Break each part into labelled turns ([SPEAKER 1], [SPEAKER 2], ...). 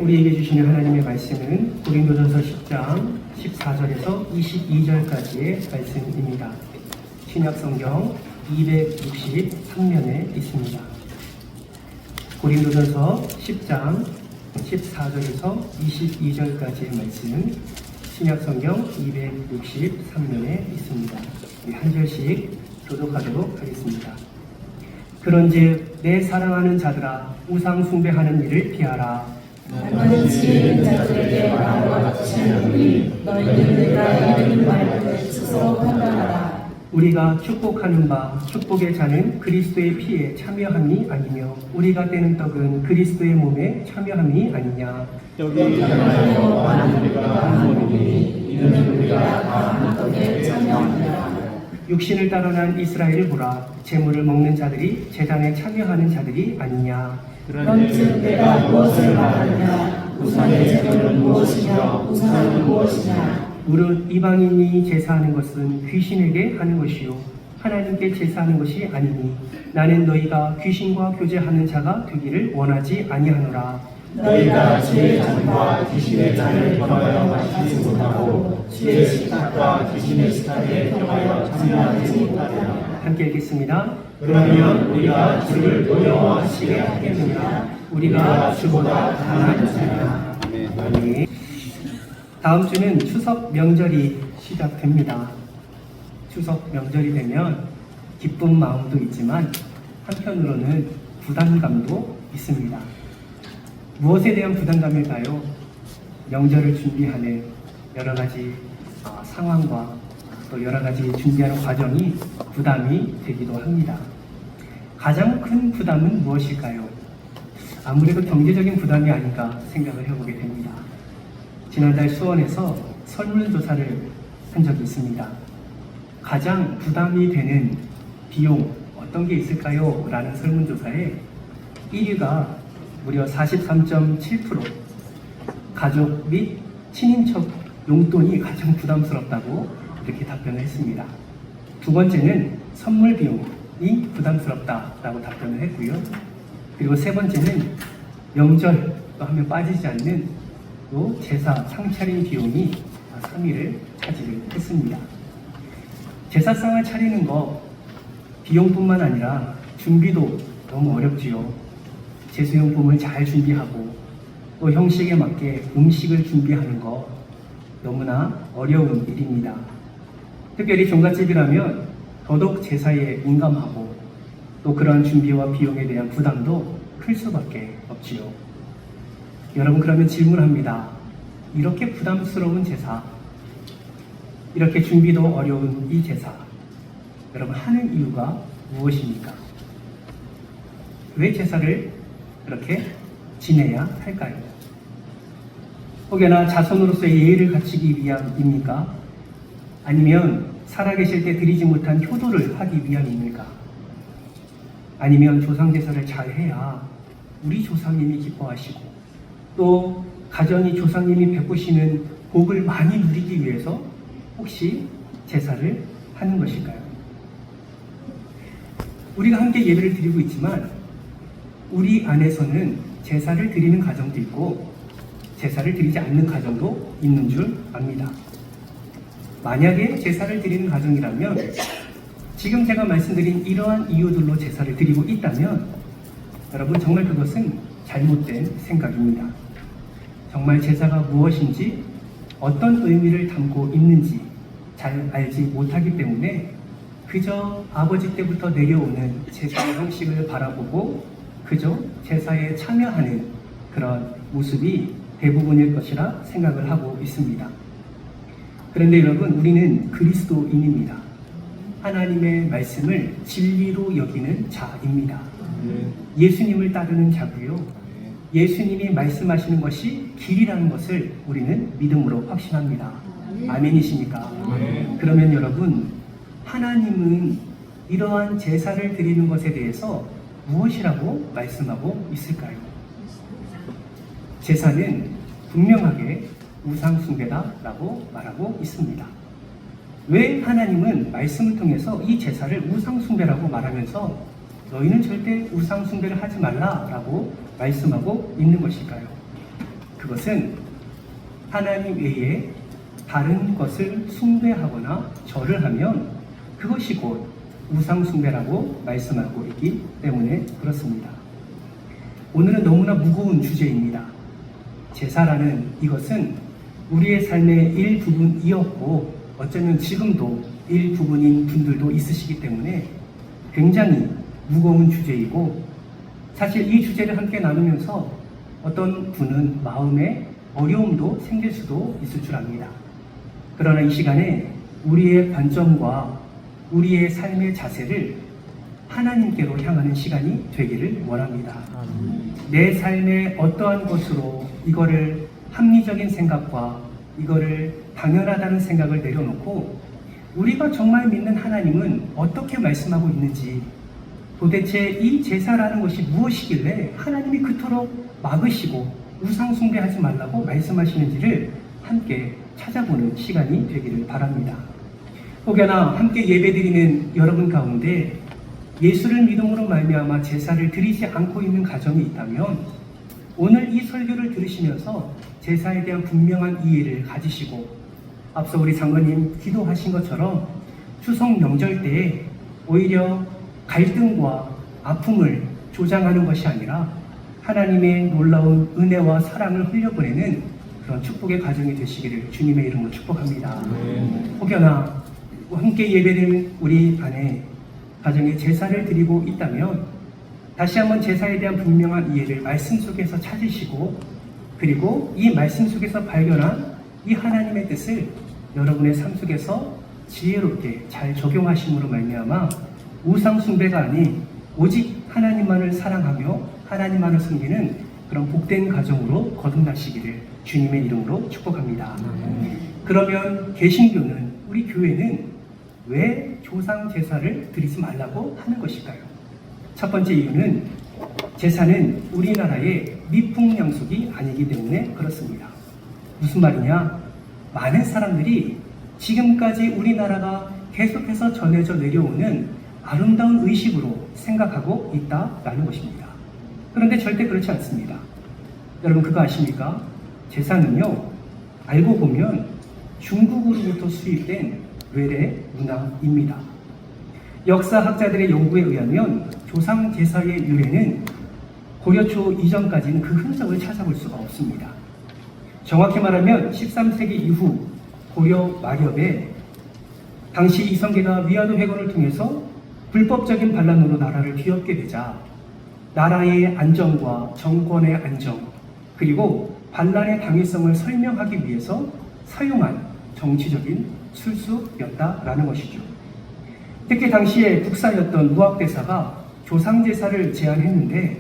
[SPEAKER 1] 우리에게 주시는 하나님의 말씀은 고린도전서 10장 14절에서 22절까지의 말씀입니다. 신약성경 263면에 있습니다. 고린도전서 10장 14절에서 22절까지의 말씀, 신약성경 263면에 있습니다. 우리 한 절씩 교독하도록 하겠습니다. 그런즉 내 사랑하는 자들아, 우상 숭배하는 일을 피하라.
[SPEAKER 2] 너는 지혜인 자들에게 말하는 것 같이 하노니 너희는 내가 이르는 말을 스스로 판단하라.
[SPEAKER 1] 우리가 축복하는 바 축복의 자는 그리스도의 피에 참여함이 아니며 우리가 떼는 떡은 그리스도의 몸에 참여함이 아니냐.
[SPEAKER 2] 여기 하나님과 하는 우리가 하는 몸이니 이는 우리가 다 한 떡에 참여하느니라.
[SPEAKER 1] 육신을 따라난 이스라엘을 보라. 재물을 먹는 자들이 제단에 참여하는 자들이 아니냐.
[SPEAKER 2] 그런즉 내가 무엇을 말하느냐. 우상의 재물은 무엇이냐. 우상은 무엇이냐.
[SPEAKER 1] 무릇 이방인이 제사하는 것은 귀신에게 하는 것이요 하나님께 제사하는 것이 아니니 나는 너희가 귀신과 교제하는 자가 되기를 원하지 아니하노라.
[SPEAKER 2] 너희가 주의 잔과 귀신의 잔을 겸하여 마시지 못하고 주의 식탁과 귀신의 식탁에 겸하여 참여하지 못하리라.
[SPEAKER 1] 함께 읽겠습니다.
[SPEAKER 2] 그러면 우리가 주를 노여워하시게 하겠느냐. 우리가 주보다 강한 자냐.
[SPEAKER 1] 아멘. 다음 주는 추석 명절이 시작됩니다. 추석 명절이 되면 기쁜 마음도 있지만 한편으로는 부담감도 있습니다. 무엇에 대한 부담감일까요? 명절을 준비하는 여러 가지 상황과 또 여러 가지 준비하는 과정이 부담이 되기도 합니다. 가장 큰 부담은 무엇일까요? 아무래도 경제적인 부담이 아닌가 생각을 해보게 됩니다. 지난달 수원에서 설문조사를 한 적이 있습니다. 가장 부담이 되는 비용 어떤 게 있을까요? 라는 설문조사에 1위가 무려 43.7%, 가족 및 친인척 용돈이 가장 부담스럽다고 이렇게 답변을 했습니다. 두 번째는 선물 비용이 부담스럽다라고 답변을 했고요. 그리고 세 번째는 명절 또 하면 빠지지 않는 또 제사 상차림 비용이 3위를 차지를 했습니다. 제사상을 차리는 거 비용뿐만 아니라 준비도 너무 어렵지요. 제수용품을 잘 준비하고 또 형식에 맞게 음식을 준비하는 거 너무나 어려운 일입니다. 특별히 종갓집이라면 더더욱 제사에 민감하고 또 그러한 준비와 비용에 대한 부담도 클 수밖에 없지요. 여러분, 그러면 질문합니다. 이렇게 부담스러운 제사, 이렇게 준비도 어려운 이 제사, 여러분 하는 이유가 무엇입니까? 왜 제사를 그렇게 지내야 할까요? 혹여나 자손으로서의 예의를 갖추기 위함입니까? 아니면 살아계실 때 드리지 못한 효도를 하기 위함입니까? 아니면 조상제사를 잘 해야 우리 조상님이 기뻐하시고 또 가정이 조상님이 베푸시는 복을 많이 누리기 위해서 혹시 제사를 하는 것일까요? 우리가 함께 예배를 드리고 있지만 우리 안에서는 제사를 드리는 가정도 있고 제사를 드리지 않는 가정도 있는 줄 압니다. 만약에 제사를 드리는 가정이라면 지금 제가 말씀드린 이러한 이유들로 제사를 드리고 있다면 여러분, 정말 그것은 잘못된 생각입니다. 정말 제사가 무엇인지 어떤 의미를 담고 있는지 잘 알지 못하기 때문에 그저 아버지 때부터 내려오는 제사의 형식을 바라보고 그저 제사에 참여하는 그런 모습이 대부분일 것이라 생각을 하고 있습니다. 그런데 여러분, 우리는 그리스도인입니다. 하나님의 말씀을 진리로 여기는 자입니다. 예수님을 따르는 자고요. 예수님이 말씀하시는 것이 길이라는 것을 우리는 믿음으로 확신합니다. 아멘이십니까? 그러면 여러분, 하나님은 이러한 제사를 드리는 것에 대해서 무엇이라고 말씀하고 있을까요? 제사는 분명하게 우상숭배다라고 말하고 있습니다. 왜 하나님은 말씀을 통해서 이 제사를 우상숭배라고 말하면서 너희는 절대 우상숭배를 하지 말라라고 말씀하고 있는 것일까요? 그것은 하나님 외에 다른 것을 숭배하거나 절을 하면 그것이 곧 우상숭배라고 말씀하고 있기 때문에 그렇습니다. 오늘은 너무나 무거운 주제입니다. 제사라는 이것은 우리의 삶의 일부분이었고 어쩌면 지금도 일부분인 분들도 있으시기 때문에 굉장히 무거운 주제이고, 사실 이 주제를 함께 나누면서 어떤 분은 마음에 어려움도 생길 수도 있을 줄 압니다. 그러나 이 시간에 우리의 관점과 우리의 삶의 자세를 하나님께로 향하는 시간이 되기를 원합니다. 내 삶의 어떠한 것으로 이거를 합리적인 생각과 이거를 당연하다는 생각을 내려놓고 우리가 정말 믿는 하나님은 어떻게 말씀하고 있는지, 도대체 이 제사라는 것이 무엇이길래 하나님이 그토록 막으시고 우상 숭배하지 말라고 말씀하시는지를 함께 찾아보는 시간이 되기를 바랍니다. 혹여나 함께 예배드리는 여러분 가운데 예수를 믿음으로 말미암아 제사를 드리지 않고 있는 가정이 있다면 오늘 이 설교를 들으시면서 제사에 대한 분명한 이해를 가지시고, 앞서 우리 장로님 기도하신 것처럼 추석 명절 때에 오히려 갈등과 아픔을 조장하는 것이 아니라 하나님의 놀라운 은혜와 사랑을 흘려보내는 그런 축복의 가정이 되시기를 주님의 이름으로 축복합니다. 혹여나 함께 예배드리는 우리 안에 가정에 제사를 드리고 있다면 다시 한번 제사에 대한 분명한 이해를 말씀 속에서 찾으시고, 그리고 이 말씀 속에서 발견한 이 하나님의 뜻을 여러분의 삶 속에서 지혜롭게 잘 적용하심으로 말미암아 우상 숭배가 아닌 오직 하나님만을 사랑하며 하나님만을 섬기는 그런 복된 가정으로 거듭나시기를 주님의 이름으로 축복합니다. 그러면 개신교는, 우리 교회는 왜 조상 제사를 드리지 말라고 하는 것일까요? 첫 번째 이유는 제사는 우리나라의 미풍양속이 아니기 때문에 그렇습니다. 무슨 말이냐? 많은 사람들이 지금까지 우리나라가 계속해서 전해져 내려오는 아름다운 의식으로 생각하고 있다라는 것입니다. 그런데 절대 그렇지 않습니다. 여러분 그거 아십니까? 제사는요, 알고 보면 중국으로부터 수입된 외래 문화입니다. 역사학자들의 연구에 의하면 조상 제사의 유래는 고려 초 이전까지는 그 흔적을 찾아볼 수가 없습니다. 정확히 말하면 13세기 이후 고려 마렵에 당시 이성계가 위화도 회건을 통해서 불법적인 반란으로 나라를 뒤엎게 되자 나라의 안정과 정권의 안정, 그리고 반란의 당위성을 설명하기 위해서 사용한 정치적인 술수였다라는 것이죠. 특히 당시에 국사였던 무학대사가 조상제사를 제안했는데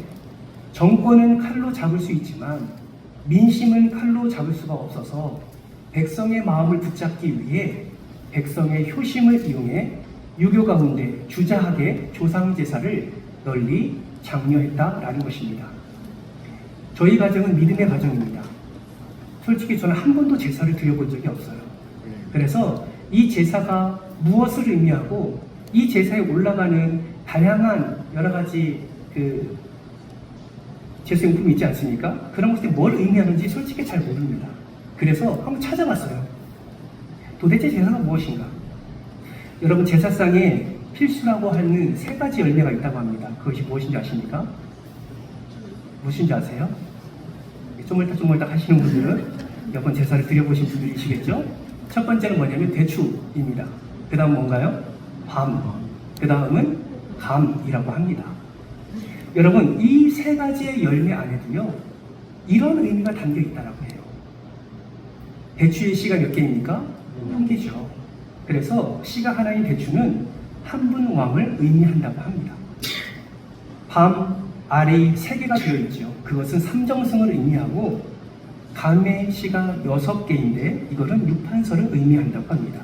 [SPEAKER 1] 정권은 칼로 잡을 수 있지만 민심은 칼로 잡을 수가 없어서 백성의 마음을 붙잡기 위해 백성의 효심을 이용해 유교 가운데 주자하게 조상제사를 널리 장려했다라는 것입니다. 저희 가정은 믿음의 가정입니다. 솔직히 저는 한 번도 제사를 드려본 적이 없어요. 그래서 이 제사가 무엇을 의미하고 이 제사에 올라가는 다양한 여러 가지 제사용품이 있지 않습니까? 그런 것들이 뭘 의미하는지 솔직히 잘 모릅니다. 그래서 한번 찾아봤어요. 도대체 제사가 무엇인가? 여러분 제사상에 필수라고 하는 3가지 열매가 있다고 합니다. 그것이 무엇인지 아십니까? 무엇인지 아세요? 쪼물딱쪼물딱 하시는 분들은 몇 번 제사를 드려보신 분들이시겠죠? 첫 번째는 뭐냐면 대추입니다. 그 다음 뭔가요? 밤. 그 다음은 감이라고 합니다. 여러분 이 3가지의 열매 안에도요 이런 의미가 담겨 있다고 해요. 대추의 씨가 몇 개입니까? 1개죠. 그래서 씨가 하나인 대추는 한 분 왕을 의미한다고 합니다. 밤, 알이 3개가 되어있죠. 그것은 삼정승을 의미하고 감의 씨가 6개인데 이거는 육판서를 의미한다고 합니다.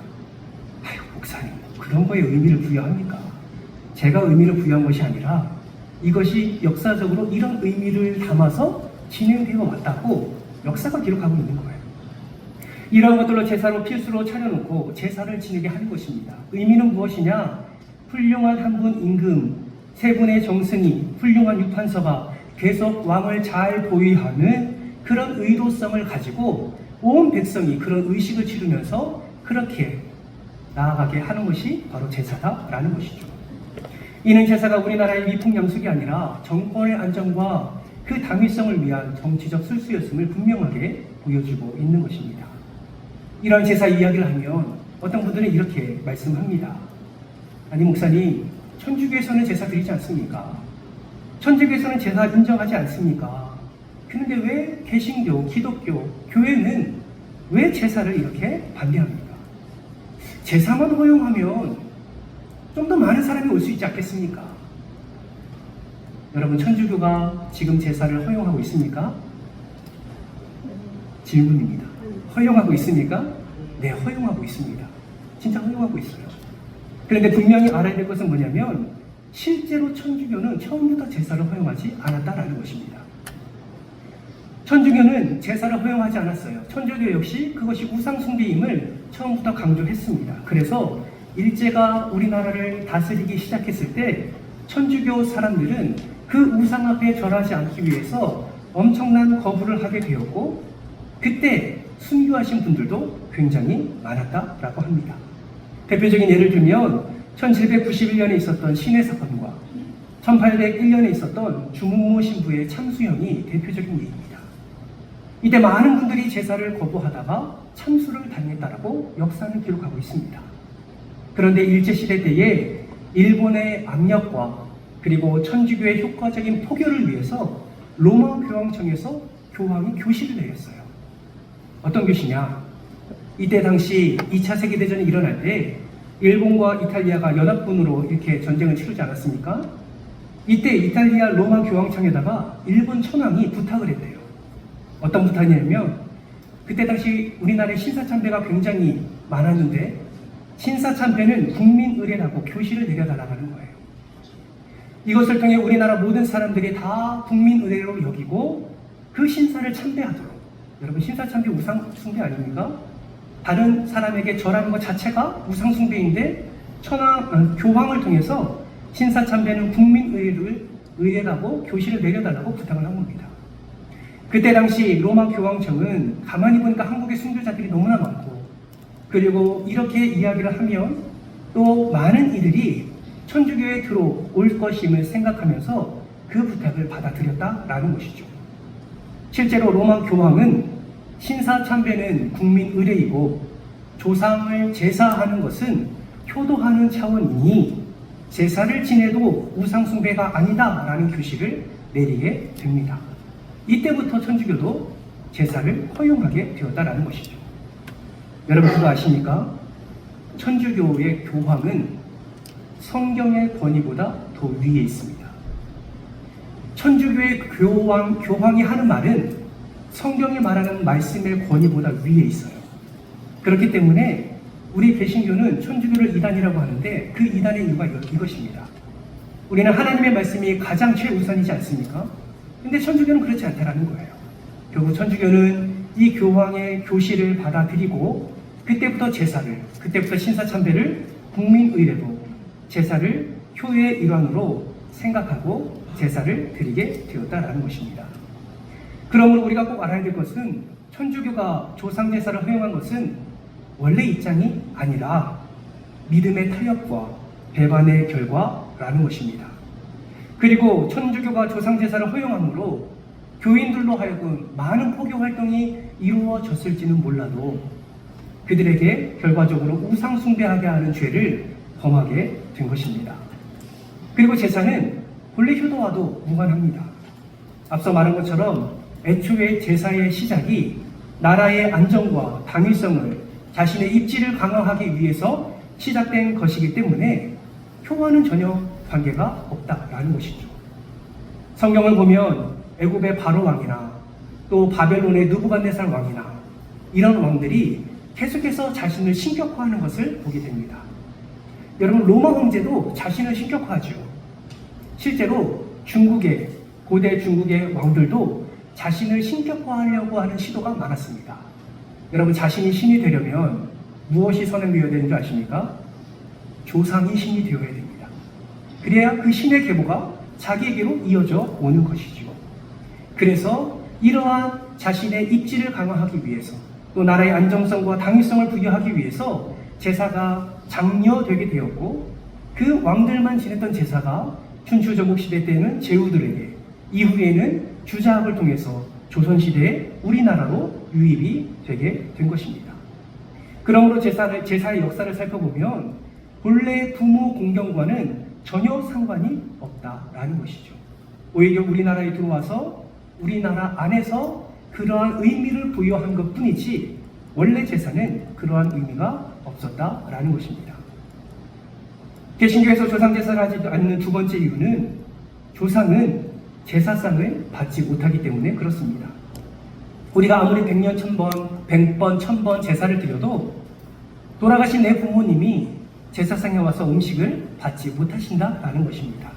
[SPEAKER 1] 아유 목사님 그런 거에 의미를 부여합니까? 제가 의미를 부여한 것이 아니라 이것이 역사적으로 이런 의미를 담아서 진행되어 왔다고 역사가 기록하고 있는 거예요. 이러한 것들로 제사로 필수로 차려놓고 제사를 지내게 하는 것입니다. 의미는 무엇이냐? 훌륭한 한 분 임금, 3분의 정승이, 훌륭한 육판서가 계속 왕을 잘 보위하는 그런 의도성을 가지고 온 백성이 그런 의식을 치르면서 그렇게 나아가게 하는 것이 바로 제사다라는 것이죠. 이는 제사가 우리나라의 위풍양속이 아니라 정권의 안정과 그 당위성을 위한 정치적 술수였음을 분명하게 보여주고 있는 것입니다. 이런 제사 이야기를 하면 어떤 분들은 이렇게 말씀합니다. 아니 목사님, 천주교에서는 제사 드리지 않습니까? 천주교에서는 제사 인정하지 않습니까? 그런데 왜 개신교, 기독교, 교회는 왜 제사를 이렇게 반대합니까? 제사만 허용하면 좀 더 많은 사람이 올 수 있지 않겠습니까? 여러분, 천주교가 지금 제사를 허용하고 있습니까? 질문입니다. 허용하고 있습니까? 네, 허용하고 있습니다. 진짜 허용하고 있어요. 그런데 분명히 알아야 될 것은 뭐냐면 실제로 천주교는 처음부터 제사를 허용하지 않았다라는 것입니다. 천주교는 제사를 허용하지 않았어요. 천주교 역시 그것이 우상숭배임을 처음부터 강조했습니다. 그래서 일제가 우리나라를 다스리기 시작했을 때 천주교 사람들은 그 우상 앞에 절하지 않기 위해서 엄청난 거부를 하게 되었고, 그때 순교하신 분들도 굉장히 많았다라고 합니다. 대표적인 예를 들면 1791년에 있었던 신해 사건과 1801년에 있었던 주문모 신부의 참수형이 대표적인 예입니다. 이때 많은 분들이 제사를 거부하다가 참수를 당했다라고 역사는 기록하고 있습니다. 그런데 일제시대 때에 일본의 압력과 그리고 천주교의 효과적인 포교를 위해서 로마 교황청에서 교황이 교시를 내렸어요. 어떤 교시냐? 이때 당시 2차 세계대전이 일어날 때 일본과 이탈리아가 연합군으로 이렇게 전쟁을 치르지 않았습니까? 이때 이탈리아 로마 교황청에다가 일본 천황이 부탁을 했대요. 어떤 부탁이냐면 그때 당시 우리나라의 신사참배가 굉장히 많았는데 신사참배는 국민의례라고 교시를 내려달라는 거예요. 이것을 통해 우리나라 모든 사람들이 다 국민의례로 여기고 그 신사를 참배하도록. 여러분, 신사참배 우상숭배 아닙니까? 다른 사람에게 절하는 것 자체가 우상숭배인데 교황을 통해서 신사참배는 국민의례라고 교시를 내려달라고 부탁을 한 겁니다. 그때 당시 로마 교황청은 가만히 보니까 한국의 순교자들이 너무나 많고, 그리고 이렇게 이야기를 하면 또 많은 이들이 천주교에 들어올 것임을 생각하면서 그 부탁을 받아들였다라는 것이죠. 실제로 로마 교황은 신사참배는 국민의례이고 조상을 제사하는 것은 효도하는 차원이니 제사를 지내도 우상숭배가 아니다라는 교시를 내리게 됩니다. 이때부터 천주교도 제사를 허용하게 되었다라는 것이죠. 여러분, 그거 아십니까? 천주교의 교황은 성경의 권위보다 더 위에 있습니다. 천주교의 교황이 하는 말은 성경이 말하는 말씀의 권위보다 위에 있어요. 그렇기 때문에 우리 개신교는 천주교를 이단이라고 하는데 그 이단의 이유가 이것입니다. 우리는 하나님의 말씀이 가장 최우선이지 않습니까? 근데 천주교는 그렇지 않다라는 거예요. 결국 천주교는 이 교황의 교시를 받아들이고 그때부터 그때부터 신사참배를 국민의례로 제사를 효의 일환으로 생각하고 제사를 드리게 되었다라는 것입니다. 그러므로 우리가 꼭 알아야 될 것은 천주교가 조상제사를 허용한 것은 원래 입장이 아니라 믿음의 타협과 배반의 결과라는 것입니다. 그리고 천주교가 조상제사를 허용함으로 교인들로 하여금 많은 포교 활동이 이루어졌을지는 몰라도 그들에게 결과적으로 우상숭배하게 하는 죄를 범하게 된 것입니다. 그리고 제사는 본래 효도와도 무관합니다. 앞서 말한 것처럼 애초에 제사의 시작이 나라의 안정과 당위성을 자신의 입지를 강화하기 위해서 시작된 것이기 때문에 효와는 전혀 관계가 없다라는 것이죠. 성경을 보면 애굽의 바로 왕이나 또 바벨론의 느부갓네살 왕이나 이런 왕들이 계속해서 자신을 신격화하는 것을 보게 됩니다. 여러분, 로마 황제도 자신을 신격화하죠. 실제로 고대 중국의 왕들도 자신을 신격화하려고 하는 시도가 많았습니다. 여러분, 자신이 신이 되려면 무엇이 선행되어야 되는 줄 아십니까? 조상이 신이 되어야 됩니다. 그래야 그 신의 계보가 자기에게로 이어져 오는 것이죠. 그래서 이러한 자신의 입지를 강화하기 위해서 또 나라의 안정성과 당위성을 부여하기 위해서 제사가 장려되게 되었고 그 왕들만 지냈던 제사가 춘추전국 시대 때는 제후들에게 이후에는 주자학을 통해서 조선시대에 우리나라로 유입이 되게 된 것입니다. 그러므로 제사의 역사를 살펴보면 본래 부모 공경과는 전혀 상관이 없다라는 것이죠. 오히려 우리나라에 들어와서 우리나라 안에서 그러한 의미를 부여한 것 뿐이지 원래 제사는 그러한 의미가 없었다라는 것입니다. 개신교에서 조상제사를 하지 않는 두 번째 이유는 조상은 제사상을 받지 못하기 때문에 그렇습니다. 우리가 아무리 100년, 1000번, 100번, 1000번 제사를 드려도 돌아가신 내 부모님이 제사상에 와서 음식을 받지 못하신다라는 것입니다.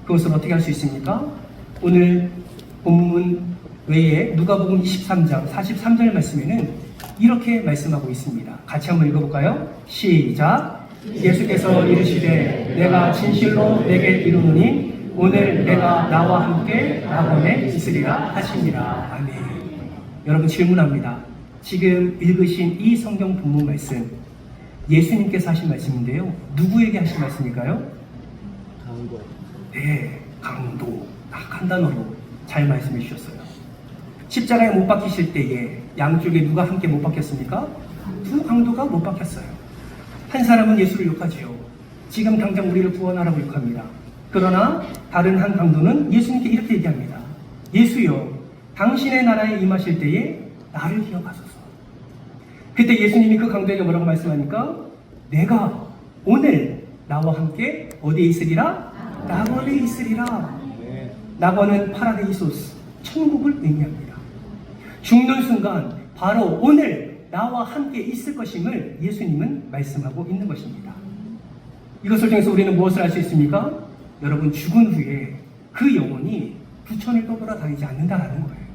[SPEAKER 1] 그것을 어떻게 할 수 있습니까? 오늘 본문 외에 누가복음 23장 43절 말씀에는 이렇게 말씀하고 있습니다. 같이 한번 읽어볼까요? 시작! 예수께서 이르시되 내가 진실로 내게 이르노니 오늘 내가 나와 함께 낙원에 있으리라 하시니라. 아멘. 여러분 질문합니다. 지금 읽으신 이 성경 본문 말씀 예수님께서 하신 말씀인데요. 누구에게 하신 말씀일까요?
[SPEAKER 2] 강도.
[SPEAKER 1] 네, 강도. 딱 한 단어로 잘 말씀해 주셨어요. 십자가에 못 박히실 때에 양쪽에 누가 함께 못 박혔습니까? 두 강도가 못 박혔어요. 한 사람은 예수를 욕하지요. 지금 당장 우리를 구원하라고 욕합니다. 그러나 다른 한 강도는 예수님께 이렇게 얘기합니다. 예수여, 당신의 나라에 임하실 때에 나를 기억하소서. 그때 예수님이 그 강도에게 뭐라고 말씀하니까 내가 오늘 나와 함께 어디에 있으리라? 낙원에 있으리라. 낙원은 파라데이소스, 천국을 의미합니다. 죽는 순간 바로 오늘 나와 함께 있을 것임을 예수님은 말씀하고 있는 것입니다. 이것을 통해서 우리는 무엇을 알 수 있습니까? 여러분, 죽은 후에 그 영혼이 부천을 떠돌아다니지 않는다라는 거예요.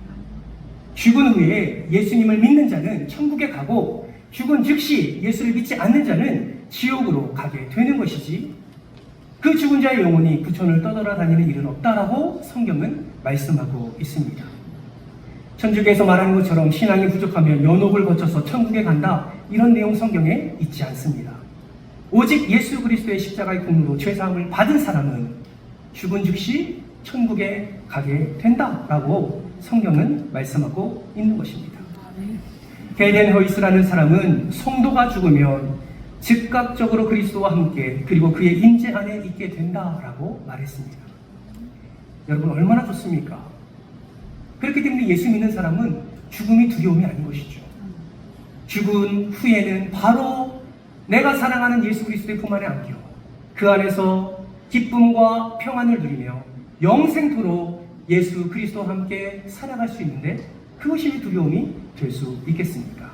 [SPEAKER 1] 죽은 후에 예수님을 믿는 자는 천국에 가고 죽은 즉시 예수를 믿지 않는 자는 지옥으로 가게 되는 것이지 그 죽은 자의 영혼이 부천을 떠돌아다니는 일은 없다라고 성경은 말씀하고 있습니다. 천주교에서 말하는 것처럼 신앙이 부족하면 연옥을 거쳐서 천국에 간다 이런 내용 성경에 있지 않습니다. 오직 예수 그리스도의 십자가의 공로로 죄사함을 받은 사람은 죽은 즉시 천국에 가게 된다라고 성경은 말씀하고 있는 것입니다. 게덴 허이스라는 사람은 성도가 죽으면 즉각적으로 그리스도와 함께 그리고 그의 임재 안에 있게 된다라고 말했습니다. 여러분 얼마나 좋습니까? 그렇기 때문에 예수 믿는 사람은 죽음이 두려움이 아닌 것이죠. 죽은 후에는 바로 내가 사랑하는 예수 그리스도의 품 안에 안겨 그 안에서 기쁨과 평안을 누리며 영생토록 예수 그리스도와 함께 살아갈 수 있는데 그것이 두려움이 될 수 있겠습니까?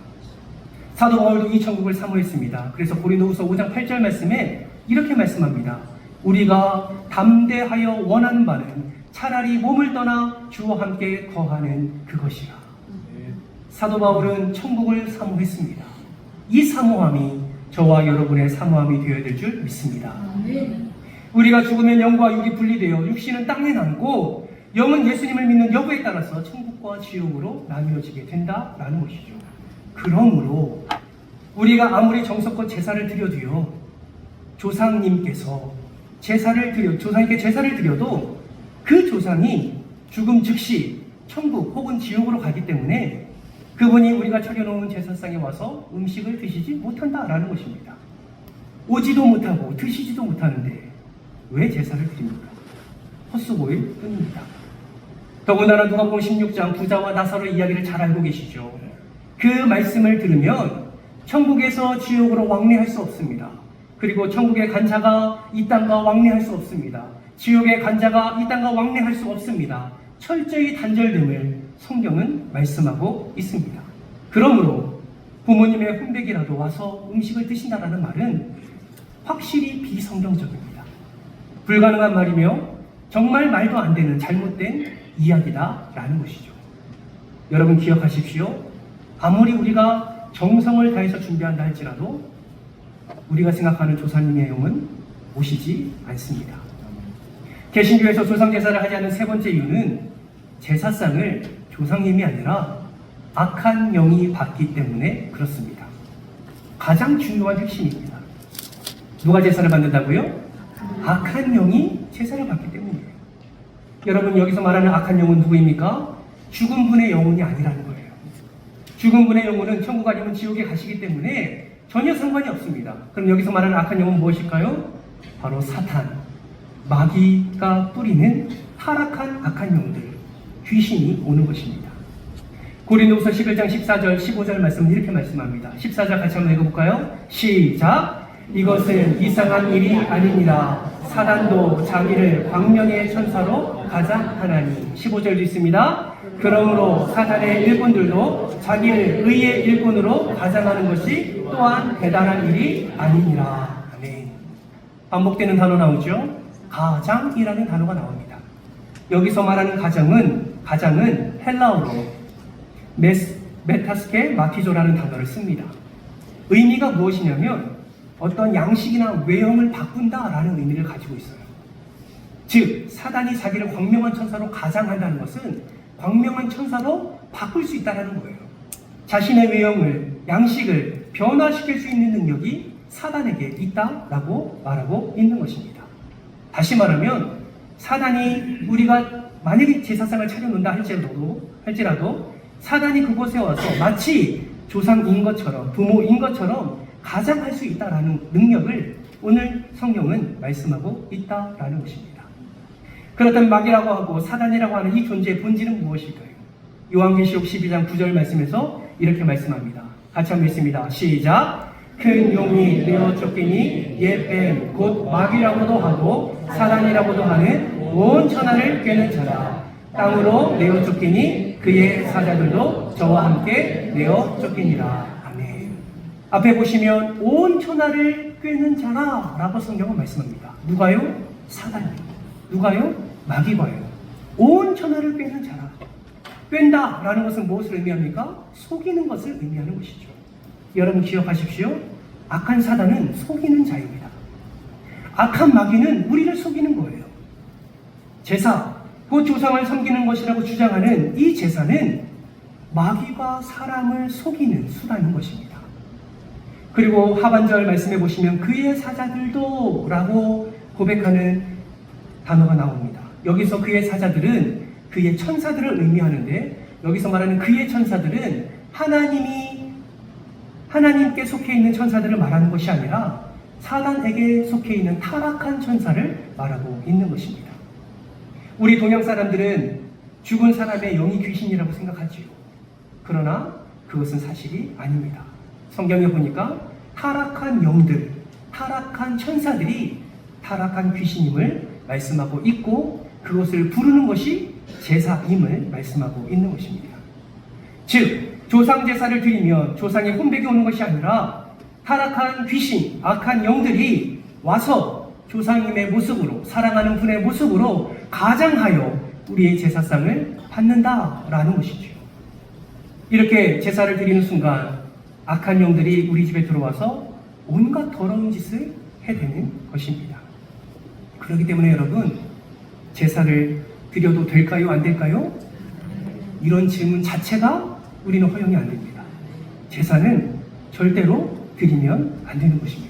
[SPEAKER 1] 사도 바울도 이 천국을 사모했습니다. 그래서 고린도후서 5장 8절 말씀에 이렇게 말씀합니다. 우리가 담대하여 원하는 바는 차라리 몸을 떠나 주와 함께 거하는 그것이라. 사도 바울은 천국을 사모했습니다. 이 사모함이 저와 여러분의 사모함이 되어야 될 줄 믿습니다. 우리가 죽으면 영과 육이 분리되어 육신은 땅에 남고 영은 예수님을 믿는 여부에 따라서 천국과 지옥으로 나뉘어지게 된다라는 것이죠. 그러므로 우리가 아무리 정성껏 제사를 드려도요, 조상님께서 조상님께 제사를 드려도 그 조상이 죽음 즉시 천국 혹은 지옥으로 가기 때문에 그분이 우리가 차려놓은 제사상에 와서 음식을 드시지 못한다라는 것입니다. 오지도 못하고 드시지도 못하는데 왜 제사를 드립니까? 헛수고일 뿐입니다. 더군다나 누가복음 16장 부자와 나사로 이야기를 잘 알고 계시죠. 그 말씀을 들으면 천국에서 지옥으로 왕래할 수 없습니다. 그리고 천국의 간 자가 이 땅과 왕래할 수 없습니다. 지옥의 간 자가 이 땅과 왕래할 수 없습니다. 철저히 단절됨을 성경은 말씀하고 있습니다. 그러므로 부모님의 혼백이라도 와서 음식을 드신다라는 말은 확실히 비성경적입니다. 불가능한 말이며 정말 말도 안 되는 잘못된 이야기다라는 것이죠. 여러분 기억하십시오. 아무리 우리가 정성을 다해서 준비한다 할지라도 우리가 생각하는 조상님의 영은 오시지 않습니다. 개신교에서 조상제사를 하지 않는 세 번째 이유는 제사상을 조상님이 아니라 악한 영이 받기 때문에 그렇습니다. 가장 중요한 핵심입니다. 누가 제사를 받는다고요? 악한 영이 제사를 받기 때문이에요. 여러분, 여기서 말하는 악한 영은 누구입니까? 죽은 분의 영혼이 아니라는 거예요. 죽은 분의 영혼은 천국 아니면 지옥에 가시기 때문에 전혀 상관이 없습니다. 그럼 여기서 말하는 악한 영은 무엇일까요? 바로 사탄, 마귀가 뿌리는 타락한 악한 영들, 귀신이 오는 것입니다. 고린도후서 11장 14절 15절 말씀은 이렇게 말씀합니다. 14절 같이 한번 읽어볼까요? 시작! 이것은 이상한 일이 아니니라. 사단도 자기를 광명의 천사로 가장하나니. 15절도 있습니다. 그러므로 사단의 일꾼들도 자기를 의의 일꾼으로 가장하는 것이 또한 대단한 일이 아니니라. 아멘. 반복되는 단어 나오죠? 가장이라는 단어가 나옵니다. 여기서 말하는 가장은 헬라어로 메타스케 마티조라는 단어를 씁니다. 의미가 무엇이냐면 어떤 양식이나 외형을 바꾼다라는 의미를 가지고 있어요. 즉, 사단이 자기를 광명한 천사로 가장한다는 것은 광명한 천사로 바꿀 수 있다는 거예요. 자신의 외형을, 양식을 변화시킬 수 있는 능력이 사단에게 있다라고 말하고 있는 것입니다. 다시 말하면 사단이, 우리가 만약에 제사상을 차려놓는다 할지라도 사단이 그곳에 와서 마치 조상인 것처럼, 부모인 것처럼 가장할 수 있다라는 능력을 오늘 성경은 말씀하고 있다라는 것입니다. 그렇다면 마귀라고 하고 사단이라고 하는 이 존재의 본질은 무엇일까요? 요한계시록 12장 9절 말씀에서 이렇게 말씀합니다. 같이 한번 읽습니다. 시작! 큰 용이 내어 쫓기니 옛뱀 곧 마귀라고도 하고 사단이라고도 하는 온 천하를 꿰는 자라. 땅으로 내어 쫓기니 그의 사자들도 저와 함께 내어 쫓기니라. 아멘. 앞에 보시면 온 천하를 꿰는 자라 라고 성경은 말씀합니다. 누가요? 사단이요. 누가요? 마귀가요. 온 천하를 꿰는 자라. 꿰다 라는 것은 무엇을 의미합니까? 속이는 것을 의미하는 것이죠. 여러분 기억하십시오. 악한 사단은 속이는 자입니다. 악한 마귀는 우리를 속이는 거예요. 제사, 그 조상을 섬기는 것이라고 주장하는 이 제사는 마귀가 사람을 속이는 수단인 것입니다. 그리고 하반절 말씀해 보시면 그의 사자들도 라고 고백하는 단어가 나옵니다. 여기서 그의 사자들은 그의 천사들을 의미하는데, 여기서 말하는 그의 천사들은 하나님께 속해 있는 천사들을 말하는 것이 아니라 사단에게 속해 있는 타락한 천사를 말하고 있는 것입니다. 우리 동양 사람들은 죽은 사람의 영이 귀신이라고 생각하지요. 그러나 그것은 사실이 아닙니다. 성경에 보니까 타락한 영들, 타락한 천사들이 타락한 귀신임을 말씀하고 있고, 그것을 부르는 것이 제사임을 말씀하고 있는 것입니다. 즉, 조상 제사를 드리면 조상의 혼백이 오는 것이 아니라 타락한 귀신, 악한 영들이 와서 조상님의 모습으로, 사랑하는 분의 모습으로 가장하여 우리의 제사상을 받는다라는 것이죠. 이렇게 제사를 드리는 순간 악한 영들이 우리 집에 들어와서 온갖 더러운 짓을 해대는 것입니다. 그렇기 때문에 여러분, 제사를 드려도 될까요? 안 될까요? 이런 질문 자체가 우리는 허용이 안 됩니다. 제사는 절대로 드리면 안 되는 것입니다.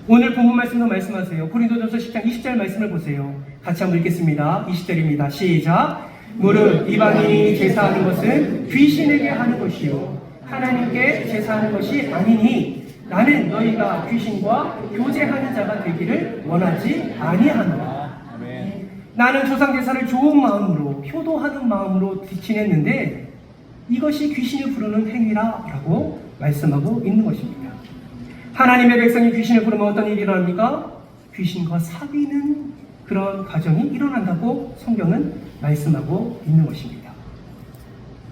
[SPEAKER 1] 오늘 본문 말씀도 말씀하세요. 고린도전서 10장 20절 말씀을 보세요. 같이 한번 읽겠습니다. 20절입니다. 시작! 무릇 이방인이 제사하는 것은 귀신에게 하는 것이요 하나님께 제사하는 것이 아니니 나는 너희가 귀신과 교제하는 자가 되기를 원하지 아니하노라. 나는 조상 제사를 좋은 마음으로, 효도하는 마음으로 지냈는데 이것이 귀신을 부르는 행위라 라고 말씀하고 있는 것입니다. 하나님의 백성이 귀신을 부르면 어떤 일이 일어납니까? 귀신과 사귀는 그런 과정이 일어난다고 성경은 말씀하고 있는 것입니다.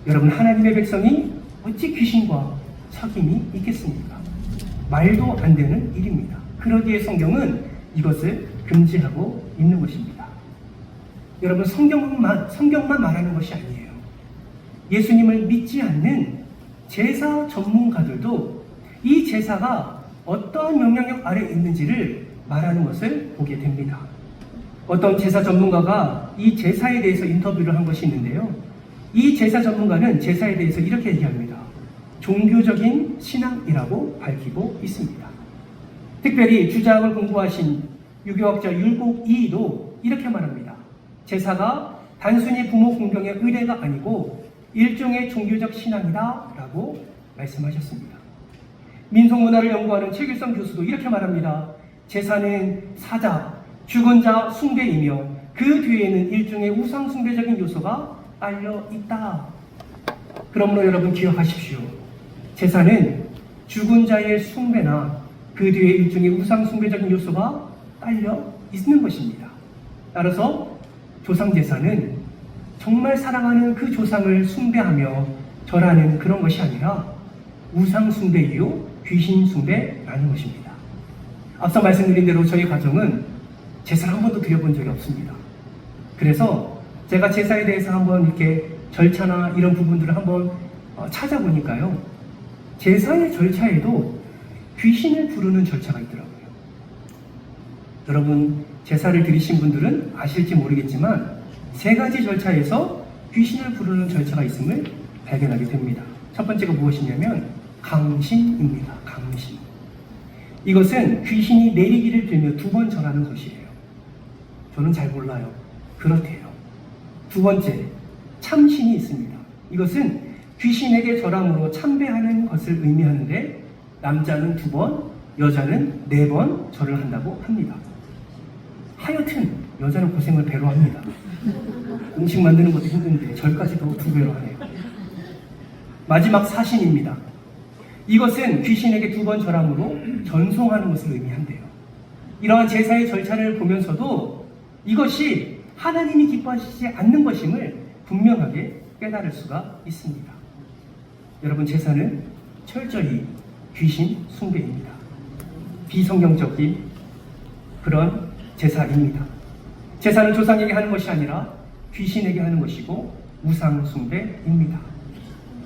[SPEAKER 1] 여러분, 하나님의 백성이 어찌 귀신과 사귐이 있겠습니까? 말도 안 되는 일입니다. 그러기에 성경은 이것을 금지하고 있는 것입니다. 여러분, 성경만 말하는 것이 아니에요. 예수님을 믿지 않는 제사 전문가들도 이 제사가 어떠한 영향력 아래 있는지를 말하는 것을 보게 됩니다. 어떤 제사 전문가가 이 제사에 대해서 인터뷰를 한 것이 있는데요. 이 제사 전문가는 제사에 대해서 이렇게 얘기합니다. 종교적인 신앙이라고 밝히고 있습니다. 특별히 주장을 공부하신 유교학자 율곡 이도 이렇게 말합니다. 제사가 단순히 부모 공경의 의례가 아니고 일종의 종교적 신앙이다 라고 말씀하셨습니다. 민속문화를 연구하는 최규성 교수도 이렇게 말합니다. 제사는 사자, 죽은 자 숭배이며 그 뒤에는 일종의 우상 숭배적인 요소가 깔려 있다. 그러므로 여러분 기억하십시오. 제사는 죽은 자의 숭배나 그 뒤에 일종의 우상 숭배적인 요소가 깔려 있는 것입니다. 따라서 조상제사는 정말 사랑하는 그 조상을 숭배하며 절하는 그런 것이 아니라 우상 숭배이요 귀신 숭배라는 것입니다. 앞서 말씀드린 대로 저희 가정은 제사를 한 번도 드려본 적이 없습니다. 그래서 제가 제사에 대해서 한번 이렇게 절차나 이런 부분들을 한번 찾아보니까요. 제사의 절차에도 귀신을 부르는 절차가 있더라고요. 여러분 제사를 드리신 분들은 아실지 모르겠지만 3가지 절차에서 귀신을 부르는 절차가 있음을 발견하게 됩니다. 첫 번째가 무엇이냐면 강신입니다. 강신. 이것은 귀신이 내리기를 빌며 2번 절하는 것이에요. 저는 잘 몰라요. 그렇대요. 2번째, 참신이 있습니다. 이것은 귀신에게 절함으로 참배하는 것을 의미하는데 남자는 2번, 여자는 4번 절을 한다고 합니다. 하여튼 여자는 고생을 배로 합니다. 음식 만드는 것도 힘든데 절까지도 2배로 하네요. 마지막 사신입니다. 이것은 귀신에게 2번 절함으로 전송하는 것을 의미한대요. 이러한 제사의 절차를 보면서도 이것이 하나님이 기뻐하시지 않는 것임을 분명하게 깨달을 수가 있습니다. 여러분 제사는 철저히 귀신 숭배입니다. 비성경적인 그런 제사입니다. 제사는 조상에게 하는 것이 아니라 귀신에게 하는 것이고 우상 숭배입니다.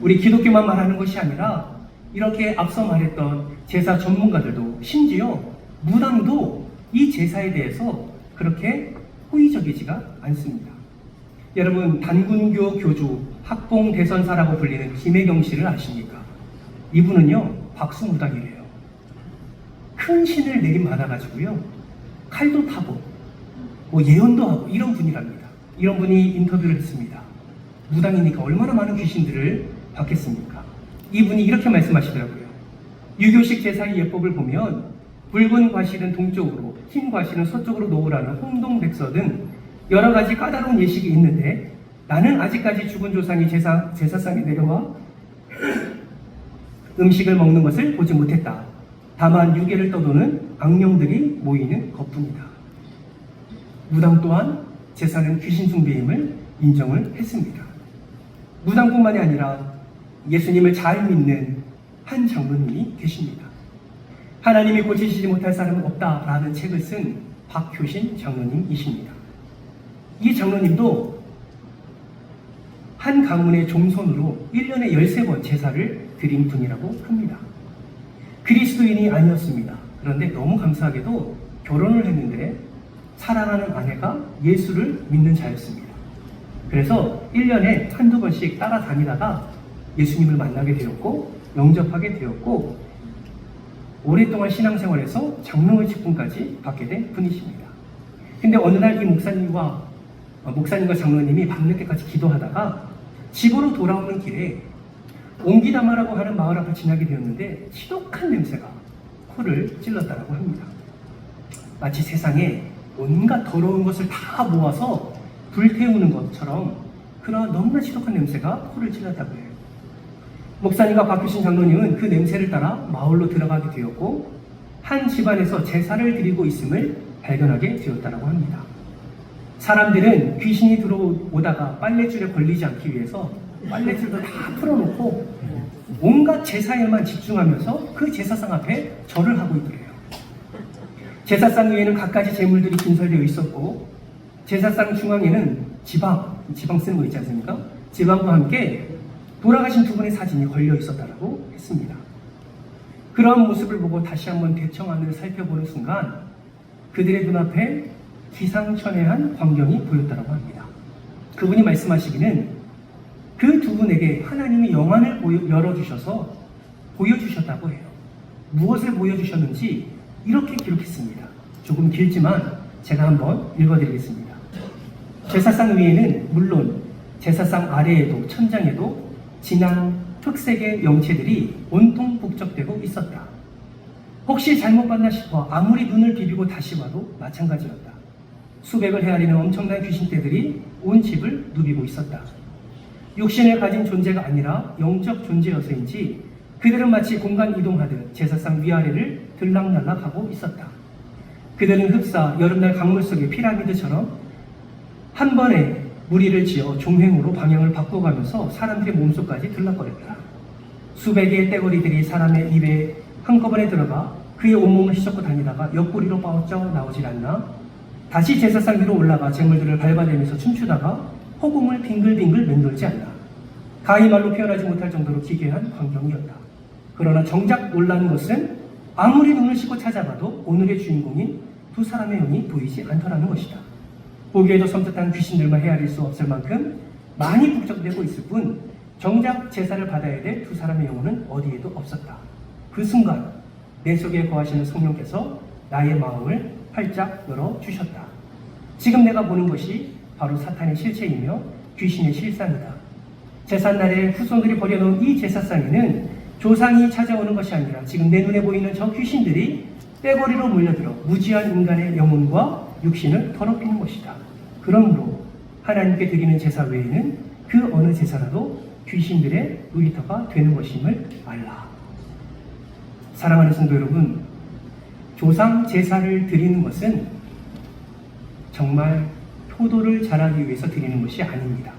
[SPEAKER 1] 우리 기독교만 말하는 것이 아니라 이렇게 앞서 말했던 제사 전문가들도 심지어 무당도 이 제사에 대해서 그렇게 호의적이지가 않습니다. 여러분 단군교 교주 학봉대선사라고 불리는 김혜경 씨를 아십니까? 이분은요 박수무당이래요. 큰 신을 내림받아가지고요 칼도 타고 예언도 하고 이런 분이랍니다. 이런 분이 인터뷰를 했습니다. 무당이니까 얼마나 많은 귀신들을 받겠습니까? 이분이 이렇게 말씀하시더라고요. 유교식 제사의 예법을 보면 붉은 과실은 동쪽으로, 흰 과실은 서쪽으로 놓으라는 홍동백서 등 여러 가지 까다로운 예식이 있는데 나는 아직까지 죽은 조상이 제사상에 내려와 음식을 먹는 것을 보지 못했다. 다만 유괴를 떠도는 악령들이 모이는 것뿐이다. 무당 또한 제사는 귀신 숭배임을 인정을 했습니다. 무당뿐만이 아니라 예수님을 잘 믿는 한 장로님이 계십니다. 하나님이 고치시지 못할 사람은 없다라는 책을 쓴 박효신 장로님이십니다. 이 장로님도 한 가문의 종손으로 1년에 13번 제사를 드린 분이라고 합니다. 그리스도인이 아니었습니다. 그런데 너무 감사하게도 결혼을 했는데 사랑하는 아내가 예수를 믿는 자였습니다. 그래서 1년에 한두 번씩 따라다니다가 예수님을 만나게 되었고 영접하게 되었고 오랫동안 신앙생활에서 장로의 직분까지 받게 된 분이십니다. 근데 어느 날 이 목사님과 장로님이 밤늦게까지 기도하다가 집으로 돌아오는 길에 옹기다마라고 하는 마을 앞을 지나게 되었는데 지독한 냄새가 코를 찔렀다고 합니다. 마치 세상에 온갖 더러운 것을 다 모아서 불태우는 것처럼 그러한 너무나 지독한 냄새가 코를 찔렀다고 해요. 목사님과 박효신 장로님은 그 냄새를 따라 마을로 들어가게 되었고 한 집안에서 제사를 드리고 있음을 발견하게 되었다고 합니다. 사람들은 귀신이 들어오다가 빨랫줄에 걸리지 않기 위해서 빨랫줄도 다 풀어놓고 온갖 제사에만 집중하면서 그 제사상 앞에 절을 하고 있더래요. 제사상 위에는 갖가지 제물들이 진설되어 있었고 제사상 중앙에는 지방 쓰는 거 있지 않습니까? 지방과 함께 돌아가신 2분의 사진이 걸려 있었다고 했습니다. 그러한 모습을 보고 다시 한번 대청안을 살펴보는 순간 그들의 눈앞에 기상천외한 광경이 보였다고 합니다. 그분이 말씀하시기는 그 두 분에게 하나님이 영안을 열어주셔서 보여주셨다고 해요. 무엇을 보여주셨는지 이렇게 기록했습니다. 조금 길지만 제가 한번 읽어드리겠습니다. 제사상 위에는 물론 제사상 아래에도 천장에도 진한 흑색의 명체들이 온통 북적대고 있었다. 혹시 잘못 봤나 싶어 아무리 눈을 비비고 다시 봐도 마찬가지였다. 수백을 헤아리는 엄청난 귀신떼들이 온 집을 누비고 있었다. 육신을 가진 존재가 아니라 영적 존재여서인지 그들은 마치 공간 이동하듯 제사상 위아래를 들락날락하고 있었다. 그들은 흡사 여름날 강물 속의 피라미드처럼 한 번에 무리를 지어 종횡으로 방향을 바꿔가면서 사람들의 몸속까지 들락거렸다. 수백 개의 떼거리들이 사람의 입에 한꺼번에 들어가 그의 온몸을 휘젓고 다니다가 옆구리로 빠져 나오질 않나? 다시 제사상 위로 올라가 재물들을 밟아대면서 춤추다가 허공을 빙글빙글 맴돌지 않나? 가히 말로 표현하지 못할 정도로 기괴한 광경이었다. 그러나 정작 놀라운 것은 아무리 눈을 씻고 찾아봐도 오늘의 주인공인 두 사람의 영이 보이지 않더라는 것이다. 보기에도 섬뜩한 귀신들만 헤아릴 수 없을 만큼 많이 북적대고 있을 뿐 정작 제사를 받아야 될 두 사람의 영혼은 어디에도 없었다. 그 순간 내 속에 거하시는 성령께서 나의 마음을 활짝 열어주셨다. 지금 내가 보는 것이 바로 사탄의 실체이며 귀신의 실상이다. 제삿날에 후손들이 버려놓은 이 제사상에는 조상이 찾아오는 것이 아니라 지금 내 눈에 보이는 저 귀신들이 떼거리로 몰려들어 무지한 인간의 영혼과 육신을 더럽히는 것이다. 그러므로 하나님께 드리는 제사 외에는 그 어느 제사라도 귀신들의 놀이터가 되는 것임을 알라. 사랑하는 성도 여러분, 조상 제사를 드리는 것은 정말 효도를 잘하기 위해서 드리는 것이 아닙니다.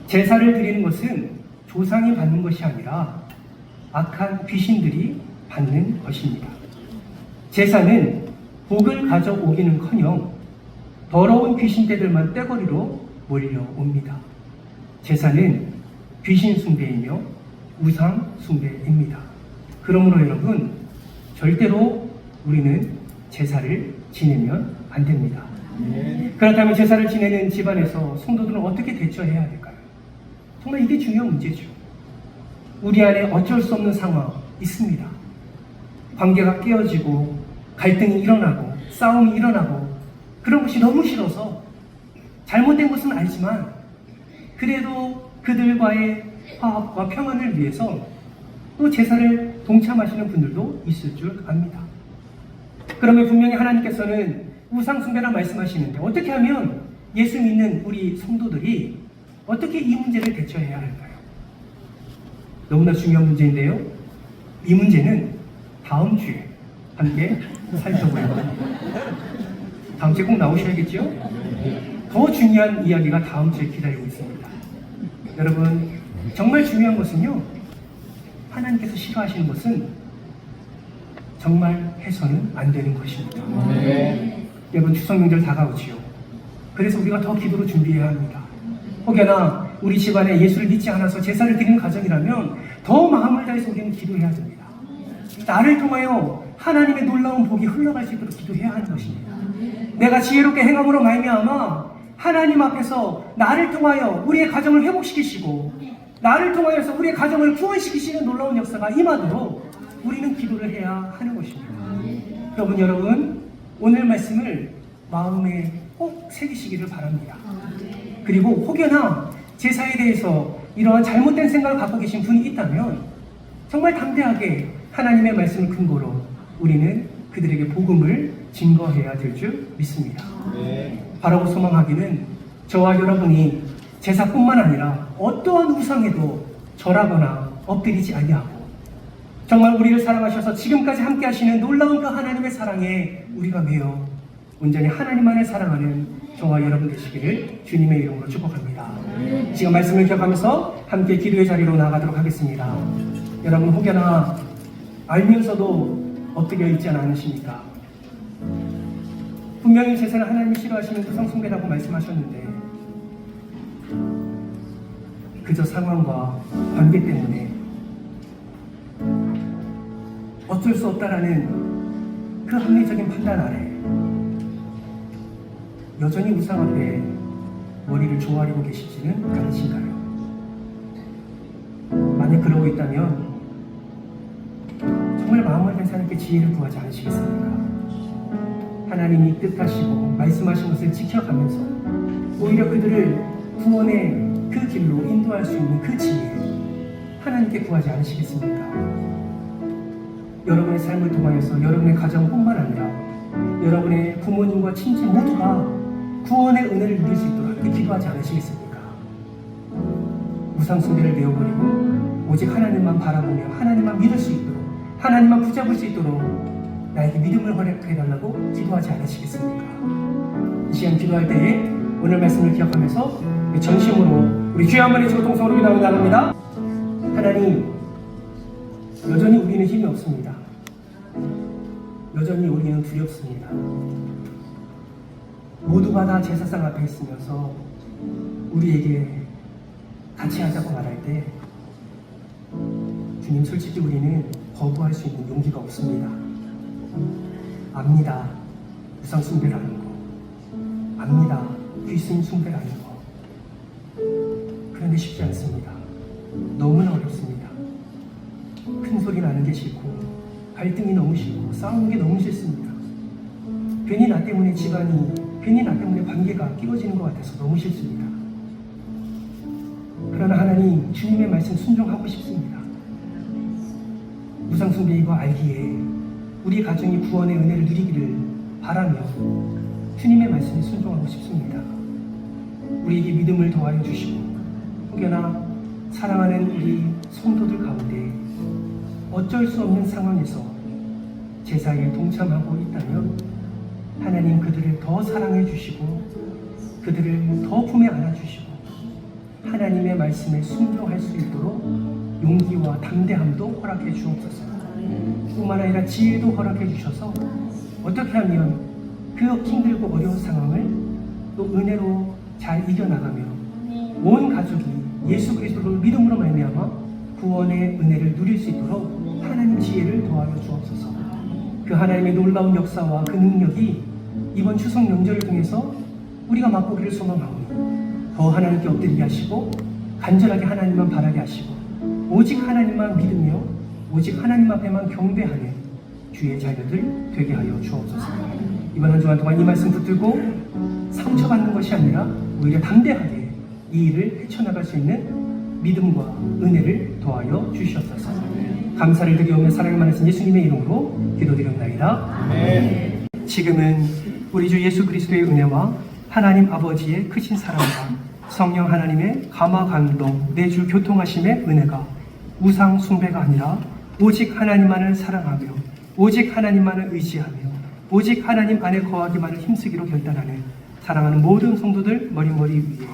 [SPEAKER 1] 제사를 드리는 것은 조상이 받는 것이 아니라 악한 귀신들이 받는 것입니다. 제사는 복을 가져오기는커녕 더러운 귀신떼들만 떼거리로 몰려옵니다. 제사는 귀신 숭배이며 우상 숭배입니다. 그러므로 여러분, 절대로 우리는 제사를 지내면 안 됩니다. 그렇다면 제사를 지내는 집안에서 성도들은 어떻게 대처해야 될까요? 정말 이게 중요한 문제죠. 우리 안에 어쩔 수 없는 상황 있습니다. 관계가 깨어지고 갈등이 일어나고 싸움이 일어나고 그런 것이 너무 싫어서 잘못된 것은 알지만 그래도 그들과의 화합과 평안을 위해서 또 제사를 동참하시는 분들도 있을 줄 압니다. 그러면 분명히 하나님께서는 우상숭배라 말씀하시는데 어떻게 하면 예수 믿는 우리 성도들이 어떻게 이 문제를 대처해야 할까요? 너무나 중요한 문제인데요. 이 문제는 다음 주에 함께 살펴보려고 다음 주에 꼭 나오셔야겠죠? 더 중요한 이야기가 다음 주에 기다리고 있습니다. 여러분, 정말 중요한 것은요, 하나님께서 싫어하시는 것은 정말 해서는 안 되는 것입니다. 여러분, 추석 명절 다가오지요. 그래서 우리가 더 기도로 준비해야 합니다. 혹여나 우리 집안에 예수를 믿지 않아서 제사를 드리는 가정이라면 더 마음을 다해서 우리는 기도해야 됩니다. 나를 통하여 하나님의 놀라운 복이 흘러갈 수 있도록 기도해야 하는 것입니다. 내가 지혜롭게 행함으로 말미암아 하나님 앞에서 나를 통하여 우리의 가정을 회복시키시고 나를 통하여서 우리의 가정을 구원시키시는 놀라운 역사가 임하도록 우리는 기도를 해야 하는 것입니다. 여러분, 오늘 말씀을 마음에 꼭 새기시기를 바랍니다. 그리고 혹여나 제사에 대해서 이러한 잘못된 생각을 갖고 계신 분이 있다면 정말 담대하게 하나님의 말씀을 근거로 우리는 그들에게 복음을 증거해야 될 줄 믿습니다. 바라고 소망하기는 저와 여러분이 제사뿐만 아니라 어떠한 우상에도 절하거나 엎드리지 아니하고 정말 우리를 사랑하셔서 지금까지 함께 하시는 놀라운 그 하나님의 사랑에 우리가 매여 온전히 하나님만을 사랑하는 저와 여러분 되시기를 주님의 이름으로 축복합니다. 지금 말씀을 기억하면서 함께 기도의 자리로 나아가도록 하겠습니다. 여러분, 혹여나 알면서도 엎드려 있지 않으십니까? 분명히 제사는 하나님이 싫어하시는 우상 숭배라고 말씀하셨는데 그저 상황과 관계 때문에 어쩔 수 없다라는 그 합리적인 판단 아래 여전히 우상 앞에 머리를 조아리고 계시지는 않으신가요? 만약 그러고 있다면 정말 마음을 다해서 하나님께 지혜를 구하지 않으시겠습니까? 하나님이 뜻하시고 말씀하신 것을 지켜가면서 오히려 그들을 구원의 그 길로 인도할 수 있는 그 지혜 하나님께 구하지 않으시겠습니까? 여러분의 삶을 통하여서 여러분의 가정뿐만 아니라 여러분의 부모님과 친지 모두가 구원의 은혜를 누릴 수 있도록 함께 기도하지 않으시겠습니까? 우상숭배를 내어버리고 오직 하나님만 바라보며 하나님만 믿을 수 있도록 하나님만 붙잡을 수 있도록 나에게 믿음을 허락해달라고 기도하지 않으시겠습니까? 이 시간 기도할 때에 오늘 말씀을 기억하면서 전심으로 우리 주여 한번 해주고 동성으로 기도하며 나갑니다. 하나님, 여전히 우리는 힘이 없습니다. 여전히 우리는 두렵습니다. 모두가 다 제사상 앞에 있으면서 우리에게 같이 하자고 말할 때 주님, 솔직히 우리는 거부할 수 있는 용기가 없습니다. 압니다. 우상 숭배라는 거. 압니다. 귀신 숭배라는 거. 그런데 쉽지 않습니다. 너무나 어렵습니다. 큰 소리 나는 게 싫고 갈등이 너무 싫고 싸우는 게 너무 싫습니다. 괜히 나 때문에 집안이, 괜히 나 때문에 관계가 끼워지는 것 같아서 너무 싫습니다. 그러나 하나님, 주님의 말씀 순종하고 싶습니다. 우상숭배인 거 알기에 우리 가정이 구원의 은혜를 누리기를 바라며 주님의 말씀에 순종하고 싶습니다. 우리에게 믿음을 더하여 주시고 혹여나 사랑하는 우리 성도들 가운데 어쩔 수 없는 상황에서 제사에 동참하고 있다면 하나님, 그들을 더 사랑해 주시고 그들을 더 품에 안아 주시고 하나님의 말씀에 순종할 수 있도록 용기와 담대함도 허락해 주옵소서. 뿐만 아니라 지혜도 허락해 주셔서 어떻게 하면 그 힘들고 어려운 상황을 또 은혜로 잘 이겨나가며 온 가족이 예수 그리스도를 믿음으로 말미암아 구원의 은혜를 누릴 수 있도록 하나님 지혜를 더하여 주옵소서. 그 하나님의 놀라운 역사와 그 능력이 이번 추석 명절을 통해서 우리가 맛보기를 소망하오니 더 하나님께 엎드리게 하시고 간절하게 하나님만 바라게 하시고 오직 하나님만 믿으며 오직 하나님 앞에만 경배하는 주의 자녀들 되게 하여 주옵소서. 이번 한 주간 동안 이 말씀 붙들고 상처받는 것이 아니라 오히려 담대하게 이 일을 헤쳐나갈 수 있는 믿음과 은혜를 더하여 주시옵소서. 감사를 드리오며 사랑을 많으신 예수님의 이름으로 기도드렸나이다.
[SPEAKER 2] 네.
[SPEAKER 1] 지금은 우리 주 예수 그리스도의 은혜와 하나님 아버지의 크신 사랑과 성령 하나님의 감화 감동 내주 교통하심의 은혜가 우상 숭배가 아니라 오직 하나님만을 사랑하며 오직 하나님만을 의지하며 오직 하나님 안에 거하기만을 힘쓰기로 결단하는 사랑하는 모든 성도들 머리머리 위에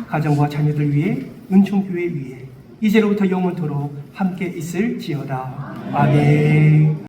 [SPEAKER 1] 가정과 자녀들 위에 은총교회 위에 이제로부터 영원토록 함께 있을지어다. 아멘.